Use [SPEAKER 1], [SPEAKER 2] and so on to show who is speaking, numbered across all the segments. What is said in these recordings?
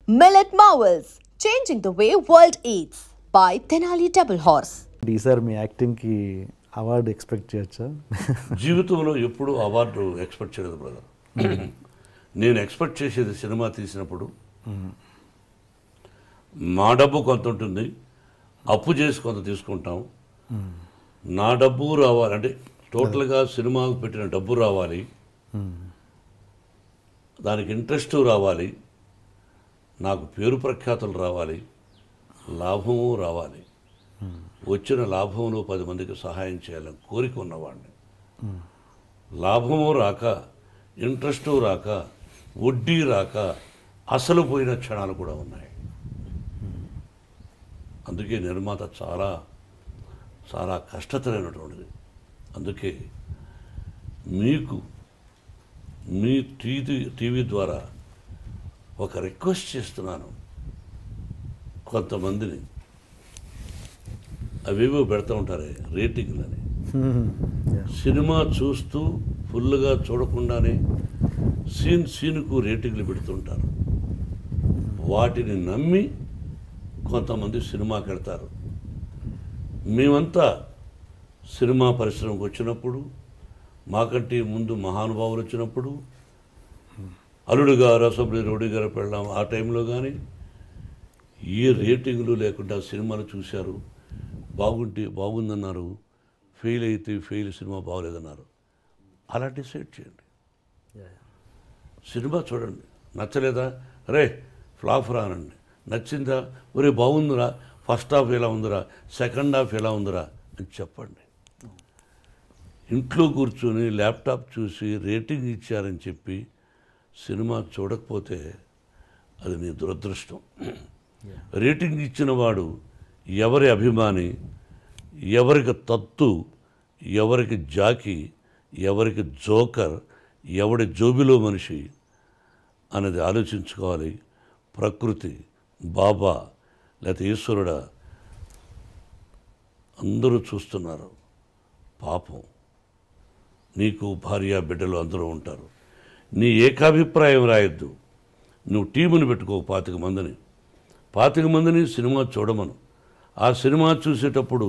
[SPEAKER 1] Millet Marvels, changing the way world eats by Tenali Double Horse.
[SPEAKER 2] ఈసారి మీ యాక్టింగ్కి award expect చేయొచ్చా?
[SPEAKER 3] జీవితంలో ఎప్పుడూ award expect చేయలేదు బ్రదర్. నేను ఎక్స్పెక్ట్ చేసేది సినిమా తీసినప్పుడు మా డబ్బు కొంత ఉంటుంది, అప్పు చేసి కొంత తీసుకుంటాం. నా డబ్బు రావాలి అంటే టోటల్గా సినిమాకు పెట్టిన డబ్బు రావాలి, దానికి ఇంట్రెస్ట్ రావాలి, నాకు పేరు ప్రఖ్యాతులు రావాలి, లాభము రావాలి. వచ్చిన లాభంలో 10 మందికి సహాయం చేయాలని కోరిక ఉన్నవాడిని. లాభము రాక, ఇంట్రెస్టు రాక, వడ్డీ రాక అసలు పోయిన క్షణాలు కూడా ఉన్నాయి. అందుకే నిర్మాత చాలా చాలా కష్టతరమైనటువంటిది. అందుకే మీకు మీ టీవీ ద్వారా ఒక రిక్వెస్ట్ చేస్తున్నాను. కొంతమందిని అవేవో పెడతా ఉంటారే రేటింగ్లని, సినిమా చూస్తూ ఫుల్గా చూడకుండానే సీన్కు రేటింగ్లు పెడుతుంటారు. వాటిని నమ్మి కొంతమంది సినిమాకి వెళ్తారు. మేమంతా సినిమా పరిశ్రమకు వచ్చినప్పుడు, మాకంటే ముందు మహానుభావులు వచ్చినప్పుడు, అల్లుడు గారు, అసెంబ్లీ రోడ్డు గారు పెళ్ళాం, ఆ టైంలో కానీ ఏ రేటింగ్లు లేకుండా సినిమాలు చూశారు. బాగుంటే బాగుందన్నారు, ఫెయిల్ అయితే ఫెయిల్, సినిమా బాగోలేదన్నారు. అలా డిసైడ్ చేయండి. సినిమా చూడండి, నచ్చలేదా రే ఫ్లాప్ రానండి, నచ్చిందా ఒరే బాగుందిరా, ఫస్ట్ హాఫ్ ఎలా ఉందిరా, సెకండ్ హాఫ్ ఎలా ఉందిరా అని చెప్పండి. ఇంట్లో కూర్చొని ల్యాప్టాప్ చూసి రేటింగ్ ఇచ్చారని చెప్పి సినిమా చూడకపోతే అది నీ దురదృష్టం. రేటింగ్ ఇచ్చిన వాడు ఎవరి అభిమాని, ఎవరికి తత్తు, ఎవరికి జాకి, ఎవరికి జోకర్, ఎవడి జోబిలో మనిషి అనేది ఆలోచించుకోవాలి. ప్రకృతి, బాబా లేకపోతే ఈశ్వరుడా అందరూ చూస్తున్నారు. పాపం, నీకు భార్య బిడ్డలు అందరూ ఉంటారు. నీ ఏకాభిప్రాయం రాయొద్దు. నువ్వు టీముని పెట్టుకో 25 మందిని సినిమా చూడమను. ఆ సినిమా చూసేటప్పుడు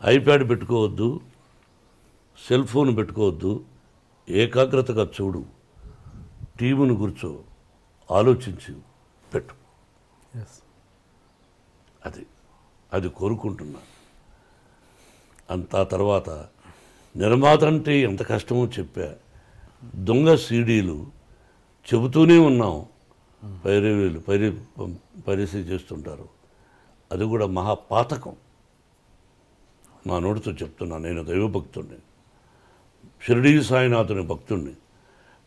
[SPEAKER 3] ఐప్యాడ్ పెట్టుకోవద్దు, సెల్ ఫోన్ పెట్టుకోవద్దు, ఏకాగ్రతగా చూడు. టీమును కూర్చో, ఆలోచించి పెట్టు. అది కోరుకుంటున్నా. అంతా తర్వాత నిర్మాత అంటే ఎంత కష్టమో చెప్పా. దొంగ సీడీలు చెబుతూనే ఉన్నాం, పైరసీ చేస్తుంటారు. అది కూడా మహాపాతకం. నా నోటితో చెప్తున్నా, నేను దైవభక్తుడిని, షిరిడీ సాయినాథుని భక్తుడిని,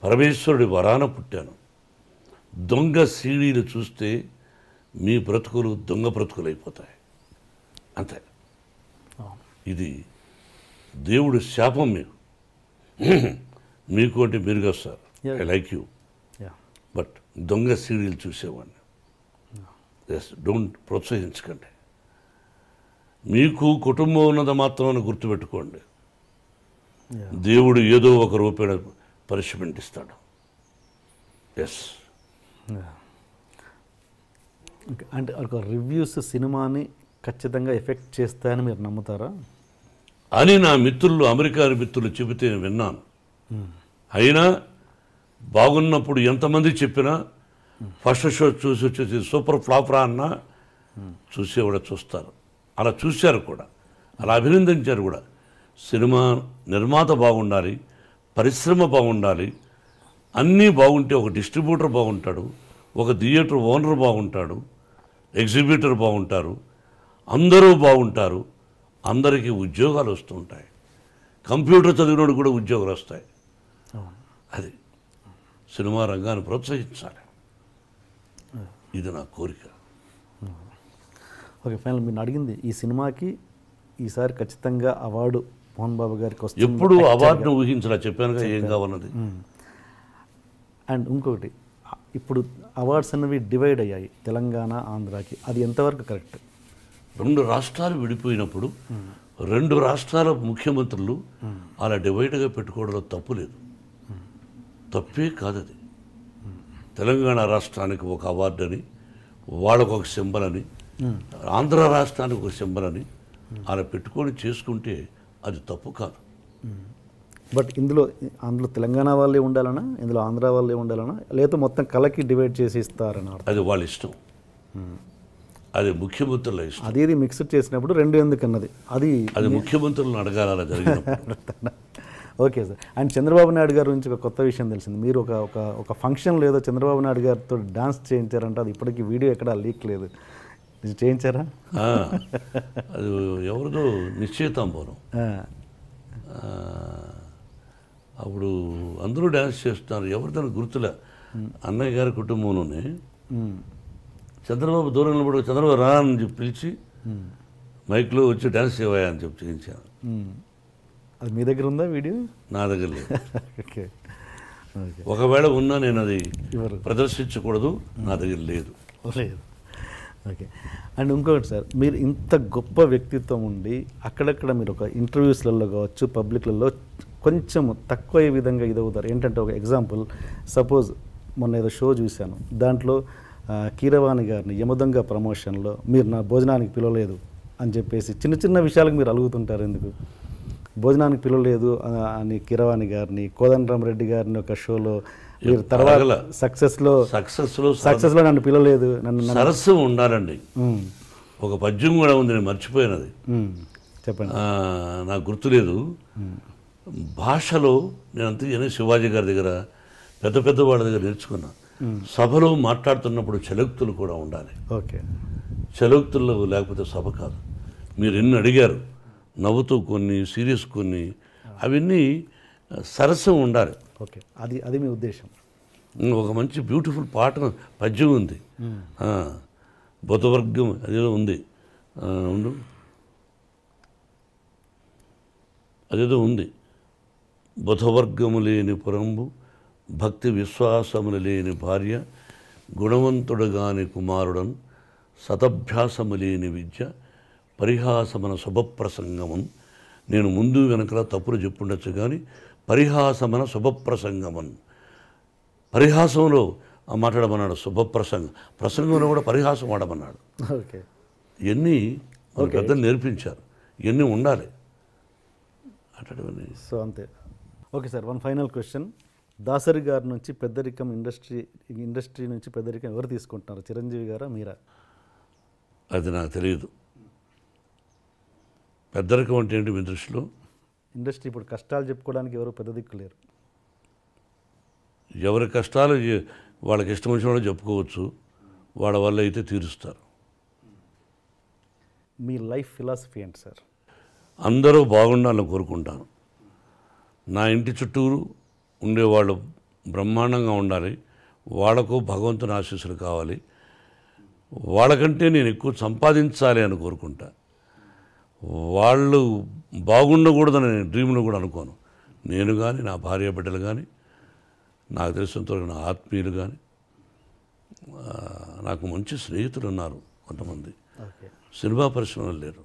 [SPEAKER 3] పరమేశ్వరుడి వరాన పుట్టాను. దొంగ సీడీలు చూస్తే మీ బ్రతుకులు దొంగ బ్రతుకులు అయిపోతాయి. అంతే. ఇది దేవుడి శాపం మీకు అంటే మీరుగా sir, I like you, but దొంగ సీడీలు చూసేవాడిని. డోంట్ ప్రోత్సహించకండి. మీకు కుటుంబం ఉన్నది మాత్రమే గుర్తుపెట్టుకోండి. దేవుడు ఏదో ఒక రూపేణ పనిష్మెంట్ ఇస్తాడు. ఎస్.
[SPEAKER 2] అంటే ఒక రివ్యూస్ సినిమాని ఖచ్చితంగా ఎఫెక్ట్ చేస్తాయని మీరు నమ్ముతారా
[SPEAKER 3] అని నా మిత్రులు, అమెరికా మిత్రులు చెబితే విన్నాను. అయినా బాగున్నప్పుడు ఎంతమంది చెప్పినా ఫస్ట్ షో చూసి వచ్చేసి సూపర్ ఫ్లాప్ రా అన్నా చూసేవాడు చూస్తారు. అలా చూశారు కూడా, అలా అభినందించారు కూడా. సినిమా నిర్మాత బాగుండాలి, పరిశ్రమ బాగుండాలి, అన్నీ బాగుంటే ఒక డిస్ట్రిబ్యూటర్ బాగుంటాడు, ఒక థియేటర్ ఓనర్ బాగుంటాడు, ఎగ్జిబిటర్ బాగుంటారు, అందరూ బాగుంటారు, అందరికీ ఉద్యోగాలు వస్తుంటాయి. కంప్యూటర్ చదివినోడు కూడా ఉద్యోగాలు వస్తాయి. అది సినిమా రంగాన్ని ప్రోత్సహించాలి. ఇది నా కోరిక.
[SPEAKER 2] ఓకే, ఫైనల్ మీరు అడిగింది ఈ సినిమాకి ఈసారి ఖచ్చితంగా అవార్డు మోహన్ బాబు గారికి వస్తుంది.
[SPEAKER 3] ఎప్పుడు అవార్డును ఊహించలా, చెప్పానుగా ఏం కావాలన్నది.
[SPEAKER 2] అండ్ ఇంకొకటి, ఇప్పుడు అవార్డ్స్ అనేవి డివైడ్ అయ్యాయి తెలంగాణ, ఆంధ్రాకి. అది ఎంతవరకు కరెక్ట్?
[SPEAKER 3] 2 రాష్ట్రాలు విడిపోయినప్పుడు 2 రాష్ట్రాల ముఖ్యమంత్రులు అలా డివైడ్గా పెట్టుకోవడంలో తప్పు లేదు, తప్పే కాదు అది. తెలంగాణ రాష్ట్రానికి ఒక అవార్డు అని, వాళ్ళకు ఒక సింబల్ అని, ఆంధ్ర రాష్ట్రానికి ఒక సింబల్ అని అలా పెట్టుకొని చేసుకుంటే అది తప్పు కాదు.
[SPEAKER 2] బట్ అందులో తెలంగాణ వాళ్ళే ఉండాలనా, ఇందులో ఆంధ్ర వాళ్ళే ఉండాలనా, లేదా మొత్తం కళకి డివైడ్ చేసి ఇస్తారని అర్థం?
[SPEAKER 3] అది వాళ్ళ ఇష్టం, అది ముఖ్యమంత్రుల ఇష్టం.
[SPEAKER 2] అది మిక్స్ చేసినప్పుడు రెండు ఎందుకన్నది
[SPEAKER 3] అది ముఖ్యమంత్రులను అడగాలి అలా జరిగినప్పుడు.
[SPEAKER 2] Okay sir. And Chandrababu Naidu గారి గురించి ఒక కొత్త విషయం తెలిసింది. మీరు ఒక ఫంక్షన్లో ఏదో చంద్రబాబు నాయుడు గారితో డాన్స్ చేయించారంటే అది ఇప్పటికీ వీడియో ఎక్కడా లీక్ లేదు, చేయించారా?
[SPEAKER 3] అది ఎవరిదో నిశ్చయితాంబరం, అప్పుడు అందరూ డ్యాన్స్ చేస్తున్నారు, ఎవరితో గుర్తులే. అన్నయ్య గారి కుటుంబంలోనే చంద్రబాబు దూరం నిలబడి చంద్రబాబు రా అని చెప్పి పిలిచి మైక్లో వచ్చి డ్యాన్స్ చేయవా అని చెప్పి చేయించాను.
[SPEAKER 2] అది మీ దగ్గర ఉందా వీడియో?
[SPEAKER 3] నా దగ్గర లేదు.
[SPEAKER 2] ఓకే,
[SPEAKER 3] ఒకవేళ ఉన్నా నేను అది ప్రదర్శించకూడదు, నా దగ్గర లేదు.
[SPEAKER 2] లేదు. ఓకే. అండ్ ఇంకొకటి సార్, మీరు ఇంత గొప్ప వ్యక్తిత్వం ఉండి అక్కడక్కడ మీరు ఒక ఇంటర్వ్యూస్లలో కావచ్చు, పబ్లిక్లలో కొంచెం తక్కువ విధంగా ఇదవుతారు. ఏంటంటే ఒక ఎగ్జాంపుల్, సపోజ్ మొన్న ఏదో షో చూశాను, దాంట్లో కీరవాణి గారిని యమదొంగ ప్రమోషన్లో మీరు నా భోజనానికి పిలవలేదు అని చెప్పేసి చిన్న చిన్న విషయాలకు మీరు అలుగుతుంటారు. ఎందుకు భోజనానికి పిలవలేదు అని కీరవాణి గారిని, కోదండరామరెడ్డి గారిని ఒక షోలో మీరు తర్వాత సక్సెస్లో నన్ను పిలవలేదు, నన్ను
[SPEAKER 3] సరస్సు ఉండాలండి. ఒక పద్యం కూడా ఉంది, నేను మర్చిపోయినది,
[SPEAKER 2] చెప్పండి,
[SPEAKER 3] నాకు గుర్తులేదు. భాషలో నేను అంతే శివాజీ గారి దగ్గర పెద్ద పెద్ద వాళ్ళ దగ్గర నేర్చుకున్నా. సభలో మాట్లాడుతున్నప్పుడు చలోక్తులు కూడా ఉండాలి.
[SPEAKER 2] ఓకే,
[SPEAKER 3] చలోక్తుల్లో లేకపోతే సభ కాదు. మీరు ఎన్ని అడిగారు, నవ్వుతూ కొన్ని, సీరియస్ కొన్ని, అవన్నీ సరస్సం ఉండాలి.
[SPEAKER 2] ఓకే, అది మీ ఉద్దేశం.
[SPEAKER 3] ఒక మంచి బ్యూటిఫుల్ పాట పద్యం ఉంది, బుధవర్గం అదేదో ఉంది, అదేదో ఉంది. బుధవర్గము లేని పురంబు, భక్తి విశ్వాసములు లేని భార్య, గుణవంతుడుగాని కుమారుడన్, సతభ్యాసము లేని విద్య, పరిహాసమన శుభప్రసంగమన్. నేను ముందు వెనకలా తప్పులు చెప్పుండొచ్చు కానీ పరిహాసమన శుభప్రసంగమన్, పరిహాసంలో మాట్లాడమన్నాడు, ప్రసంగంలో కూడా పరిహాసం వాడమన్నాడు.
[SPEAKER 2] ఓకే,
[SPEAKER 3] ఇవన్నీ పెద్దలు నేర్పించారు, ఇవన్నీ ఉండాలి అట్లాంటివన్నీ.
[SPEAKER 2] సో అంతే. Okay sir, one final question. Dasari గారి నుంచి పెద్దరికం, ఇండస్ట్రీ నుంచి పెద్దరికం ఎవరు తీసుకుంటున్నారు, చిరంజీవి గారా మీరా?
[SPEAKER 3] అది నాకు తెలియదు. పెద్దరికం అంటే ఏంటి మీ దృష్టిలో?
[SPEAKER 2] ఇండస్ట్రీ ఇప్పుడు కష్టాలు చెప్పుకోవడానికి ఎవరు పెద్ద దిక్కు లేరు.
[SPEAKER 3] ఎవరి కష్టాలు వాళ్ళకి ఇష్టం వచ్చిన వాళ్ళు చెప్పుకోవచ్చు, వాళ్ళ వల్ల అయితే తీరుస్తారు.
[SPEAKER 2] మీ లైఫ్ ఫిలాసఫీ ఏంటి సార్?
[SPEAKER 3] అందరూ బాగుండాలని కోరుకుంటాను. నా ఇంటి చుట్టూరు ఉండేవాళ్ళు బ్రహ్మాండంగా ఉండాలి, వాళ్లకు భగవంతుని ఆశీస్సులు కావాలి, వాళ్ళకంటే నేను ఎక్కువ సంపాదించాలి అని కోరుకుంటా. వాళ్ళు బాగుండకూడదని డ్రీమ్లో కూడా అనుకోను. నేను కానీ, నా భార్య బిడ్డలు కానీ, నాకు తెలిసినంతవరకు నా ఆత్మీయులు కానీ, నాకు మంచి స్నేహితులు ఉన్నారు కొంతమంది. సినిమా పరిశ్రమలు లేరు.